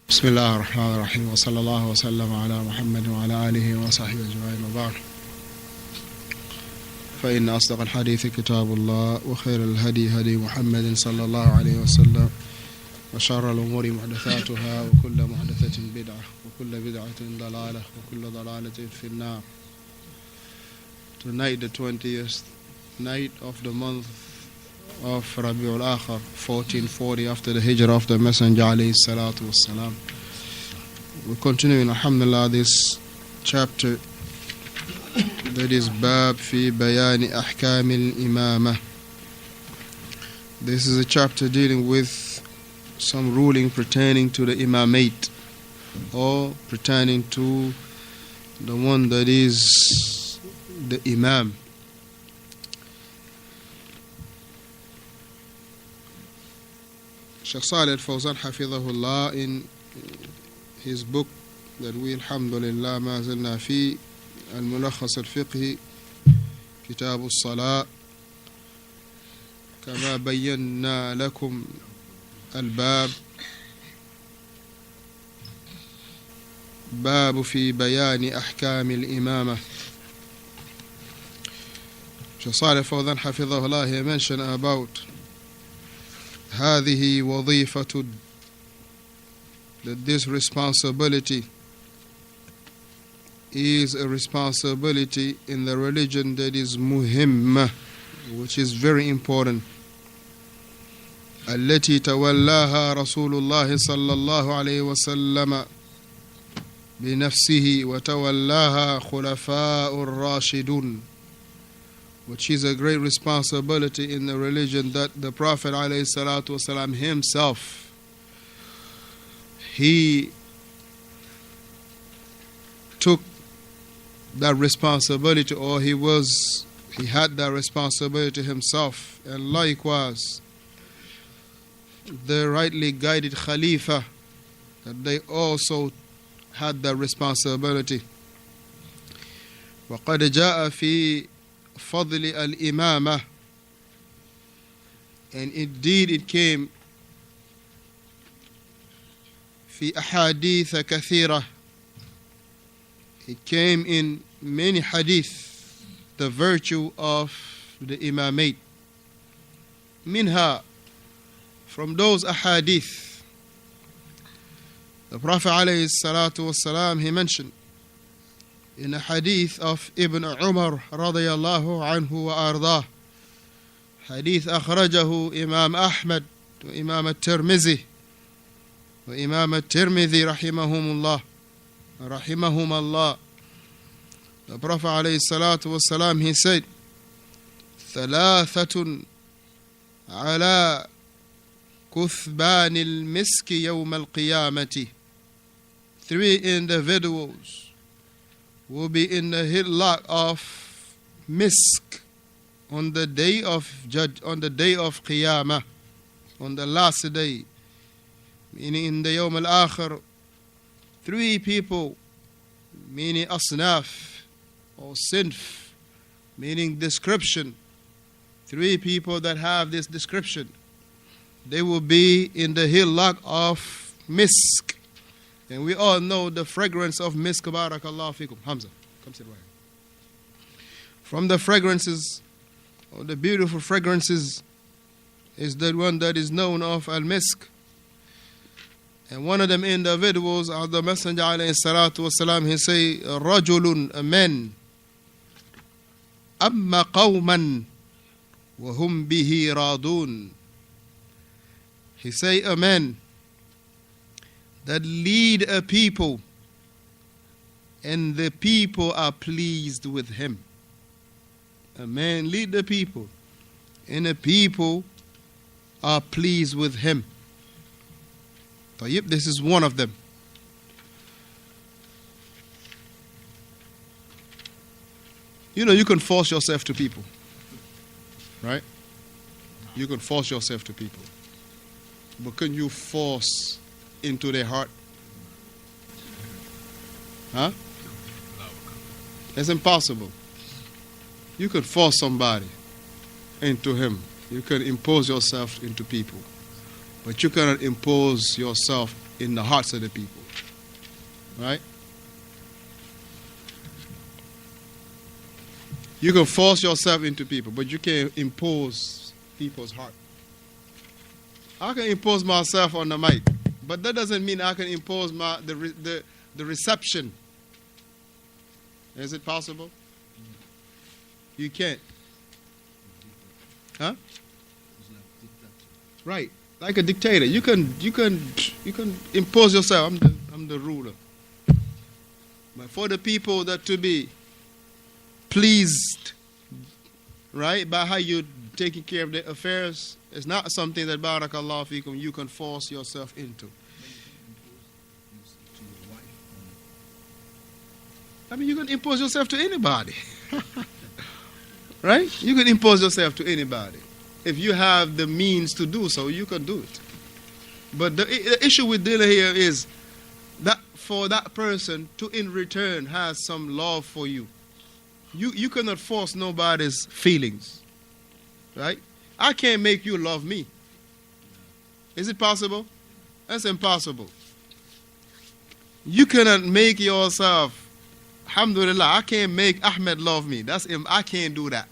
بسم الله الرحمن الرحيم وصلى الله وسلم على محمد وعلى آله وصحبه أجمعين وبعد فإن أصدق الحديث كتاب الله وخير الهدي هدي محمد صلى الله عليه وسلم وشر الأمور محدثاتها وكل محدثة بدعة وكل بدعة ضلالة وكل ضلالة في النار. Tonight, the 20th night of the month of Rabiul Akhir, 1440 after the hijrah of the Messenger alayhi salatu wassalam. We continue in alhamdulillah this chapter that is Bab fi Bayani Ahkam al-Imamah. This is a chapter dealing with some ruling pertaining to the imamate or pertaining to the one that is the imam. Shaykh Fawzaan hafidhahullah in his book that we alhamdulillah ma zalna fi al-Mulakhas al-Fiqih Kitab al-Salat كما بينا لكم الباب باب في بيان أحكام الإمامة. Shaykh Fawzaan hafidhahullah he mentioned about هذه وظيفة, that this responsibility is a responsibility in the religion that is muhimma, which is very important. التي تولاها رسول الله صلى الله عليه وسلم بنفسه وتولاها خلفاء الراشدون, which is a great responsibility in the religion that the Prophet ﷺ himself, he took that responsibility, or he had that responsibility himself. And likewise, the rightly guided Khalifa, that they also had that responsibility. وقد جاء في فضل الإمامة, and indeed it came في أحاديث كثيرة, it came in many hadith, the virtue of the imamate. Minha, from those ahadith, the Prophet alayhi salatu wasalam, he mentioned in a hadith of Ibn Umar radiyallahu anhu wa ardah, hadith akhrajahu Imam Ahmad wa Imam al-Tirmidhi wa Imam al-Tirmidhi rahimahumallah. The Prophet alayhi salatu wasalam, he said, ثلاثة على كثبان المسك يوم القيامة, 3 individuals will be in the hillock of misk on the day of Qiyamah, on the last day, meaning in the Yawm al-Akhir. 3 people, meaning asnaf or sinf, meaning description. 3 people that have this description, they will be in the hillock of misk. And we all know the fragrance of misk. Barakallahu fikum. Hamza, come sit right here. From the fragrances, or the beautiful fragrances, is the one that is known of al-misk. And one of them individuals, the Messenger alayhi salatu wasalam, he say, رَجُلٌ, a man, أَمَّا قَوْمًا وَهُمْ بِهِ رَاضُونَ. He say, a man that lead a people and the people are pleased with him. A man lead the people and the people are pleased with him. Tayyib, this is one of them. You know, you can force yourself to people, right? You can force yourself to people. But can you force into their heart? Huh? It's impossible. You can force somebody into him. You can impose yourself into people. But you cannot impose yourself in the hearts of the people. Right? You can force yourself into people, but you can't impose people's heart. I can impose myself on the mic, but that doesn't mean I can impose the reception. Is it possible? You can't. Huh? Right, like a dictator. You can impose yourself. I'm the ruler. But for the people that to be pleased, right, by how you're taking care of their affairs, it's not something that barakallahu fikum you can force yourself into. I mean, you can impose yourself to anybody. Right? You can impose yourself to anybody. If you have the means to do so, you can do it. But the issue with dealing here is that for that person to in return has some love for you. You cannot force nobody's feelings. Right? I can't make you love me. Is it possible? That's impossible. You cannot make yourself, alhamdulillah, I can't make Ahmed love me. I can't do that.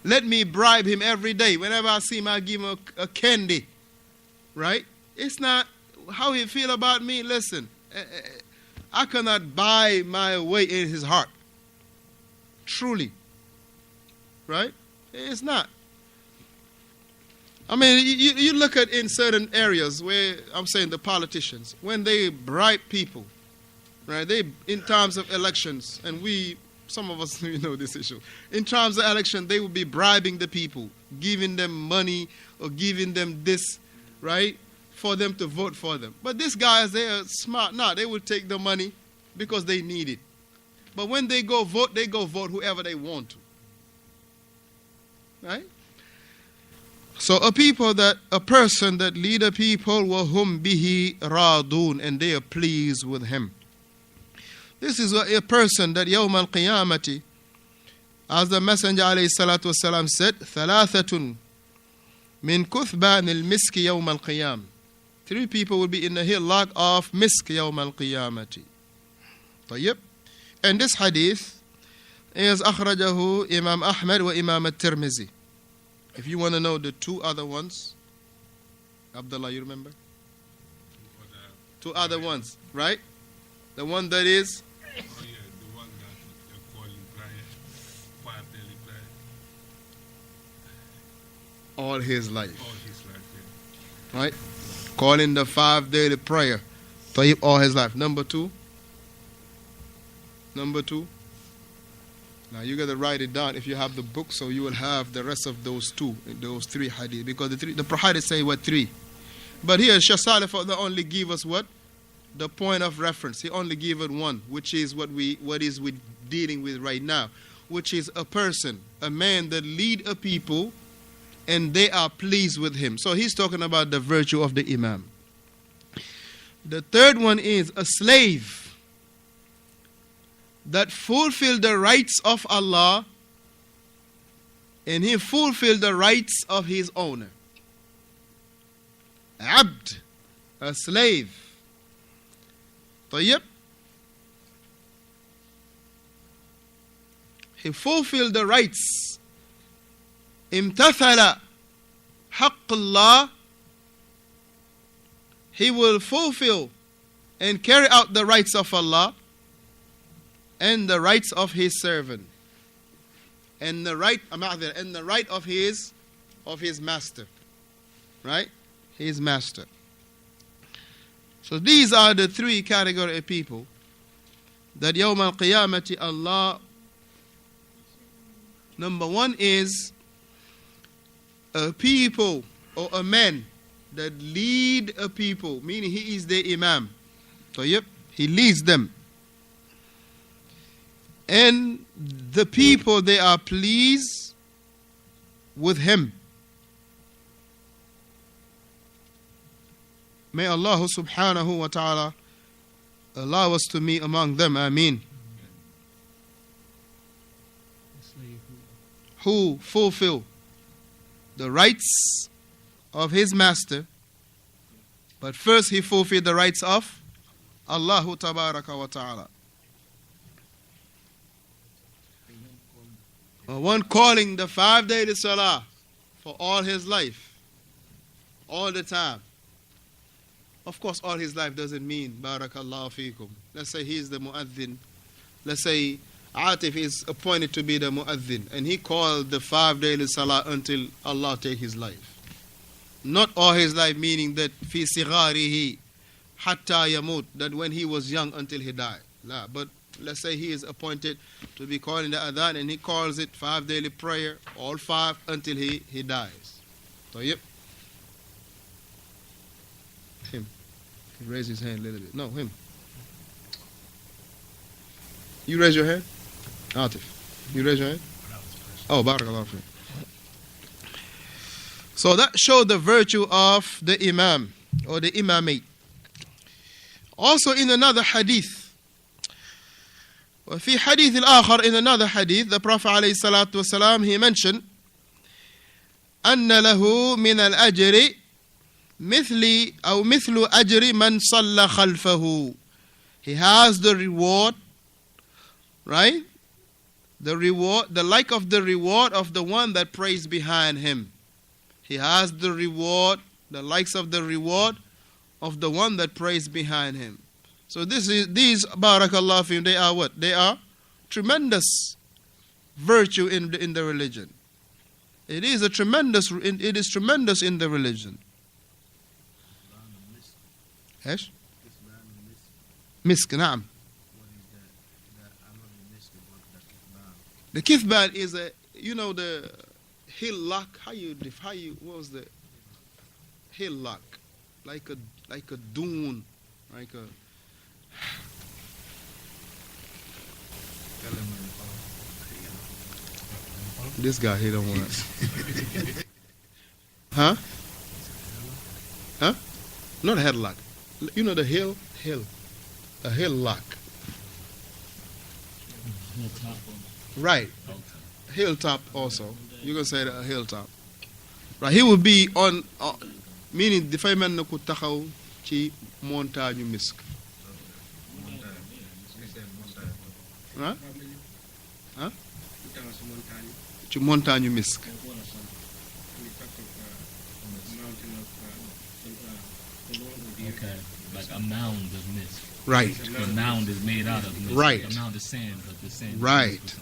Let me bribe him every day. Whenever I see him, I give him a candy. Right? It's not how he feel about me. Listen, I cannot buy my way in his heart. Truly. Right? It's not. I mean, you look at in certain areas where, I'm saying the politicians, when they bribe people, right? They, in terms of elections, and some of us know this issue. In terms of election, they will be bribing the people, giving them money or giving them this, right, for them to vote for them. But these guys, they are smart. No, they will take the money because they need it. But when they go vote whoever they want to. Right? So a person that lead a people, وَهُمْ بِهِ رَاضُونَ, and they are pleased with him. This is a person that يوم القيامة, as the Messenger عليه الصلاة والسلام said, ثلاثة من كثبان المسك يوم القيامة. 3 people will be in the hillock of misk يوم القيامة. طيب. And this hadith is أخرجه Imam Ahmad wa Imam al-Tirmizi. If you want to know the 2 other ones, Abdullah, you remember? 2 other ones, right? The one that is? Oh yeah, the one that they're calling prayer, 5 daily prayer. All his life. All his life, yeah. Right? Calling the 5 daily prayer. Tayyib, all his life. Number 2. Now you got to write it down if you have the book, so you will have the rest of those 3 hadith. Because the hadith say what 3. But here Shaykh Salih only give us what? The point of reference. He only gave it 1, which is what is we dealing with right now, which is a person, a man that lead a people and they are pleased with him. So he's talking about the virtue of the imam. The 3rd one is a slave that fulfill the rights of Allah and he fulfilled the rights of his owner. Abd, a slave. طيب. He fulfilled the rights. امتثل حق الله. He will fulfill and carry out the rights of Allah and the rights of his servant and the right of his master. Right? His master. So these are the 3 category of people that Yawm al-Qiyamati Allah. Number 1 is a people or a man that lead a people, meaning he is the imam. So he leads them. And the people, they are pleased with him. May Allah subhanahu wa ta'ala allow us to meet among them. Ameen. Who fulfill the rights of his master But first he fulfilled the rights of Allah Tabaraka wa Ta'ala. One calling the 5 daily salah for all his life, all the time. Of course, all his life doesn't mean Barakallahu feekum. Let's say he's the mu'adhin. Let's say Atif is appointed to be the mu'adhin, and he called the 5 daily salah until Allah take his life. Not all his life, meaning that fi sigharihi hatta yamut, that when he was young until he died. La, but let's say he is appointed to be calling the adhan, and he calls it 5 daily prayer, all 5 until he dies. So yep. Him. He raised his hand a little bit. No, him. You raise your hand? Atif. You raise your hand? Oh, barakallahu fi. So that showed the virtue of the imam or the imamate. Also in another hadith, وفي حديث الآخر, in another hadith, the Prophet عليه الصلاة والسلام, he mentioned أن له من الأجر مثل أجر من صلى خلفه. He has the reward, right? The reward, the like of the reward of the one that prays behind him. He has the reward, the likes of the reward of the one that prays behind him. So these barakallahu fihim, they are what? They are tremendous virtue in the religion. It is tremendous in the religion. ايش؟ مسك. نعم. The kithban is the hill lock. What was the hill lock? Like a dune, like a. This guy, he don't want it. Huh? Not a headlock. You know the hill, a hill lock. Right. Hilltop also. You can say a hilltop. Right. He would be on meaning the man na ko taxaw ci montagne misk. Huh? Huh? Ci montagne misk. Okay, like a mound of mist. Right. The mound is made out of mist. Right. A mound of sand, but the sand. Right.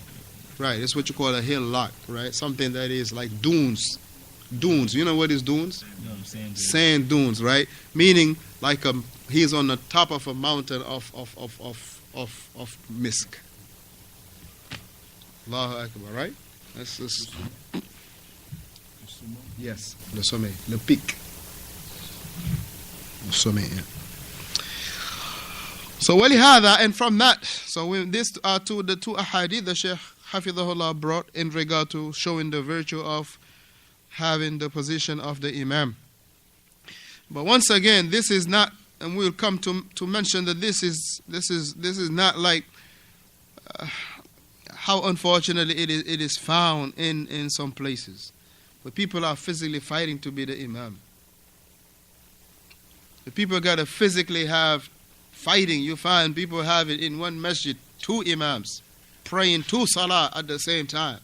Right. That's what you call a hill lock, right? Something that is like dunes. Dunes. You know what is dunes? Sand dunes, right? Meaning like he's on the top of a mountain of misk. Allahu Akbar, right? That's yes, le sommet, le pic. Le sommet, yeah. So ولهذا, and from that, so these are the two ahadith the Shaykh Hafidhahullah brought in regard to showing the virtue of having the position of the imam. But once again, this is not, and we'll come to mention that this is not like how unfortunately it is found in some places, where people are physically fighting to be the imam. The people got to physically have fighting. You find people have it in one masjid, 2 imams praying 2 salah at the same time.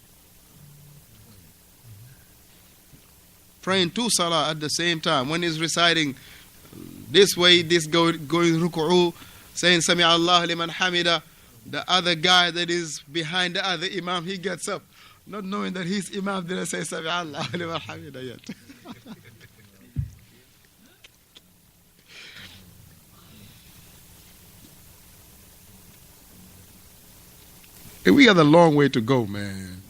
Praying 2 salah at the same time. One is reciting this way, this going ruku'u, saying Sami Allah liman hamida. The other guy that is behind the other imam, he gets up, not knowing that his imam didn't say Sami Allah liman hamida yet. We got a long way to go, man.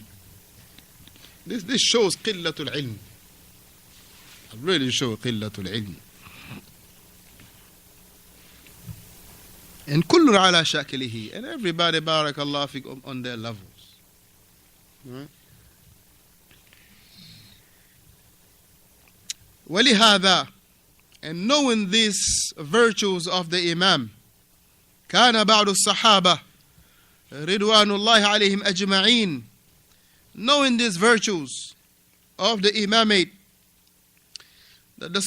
This shows qillatul ilm. It really shows qillatul ilm. And kullun ala shaklihi. And everybody, barakallah fikum, on their levels. Right? ولهذا, and knowing these virtues of the imam, كان بعض الصحابة Ridwanullahi alayhim ajma'in, knowing these virtues of the imamate, that the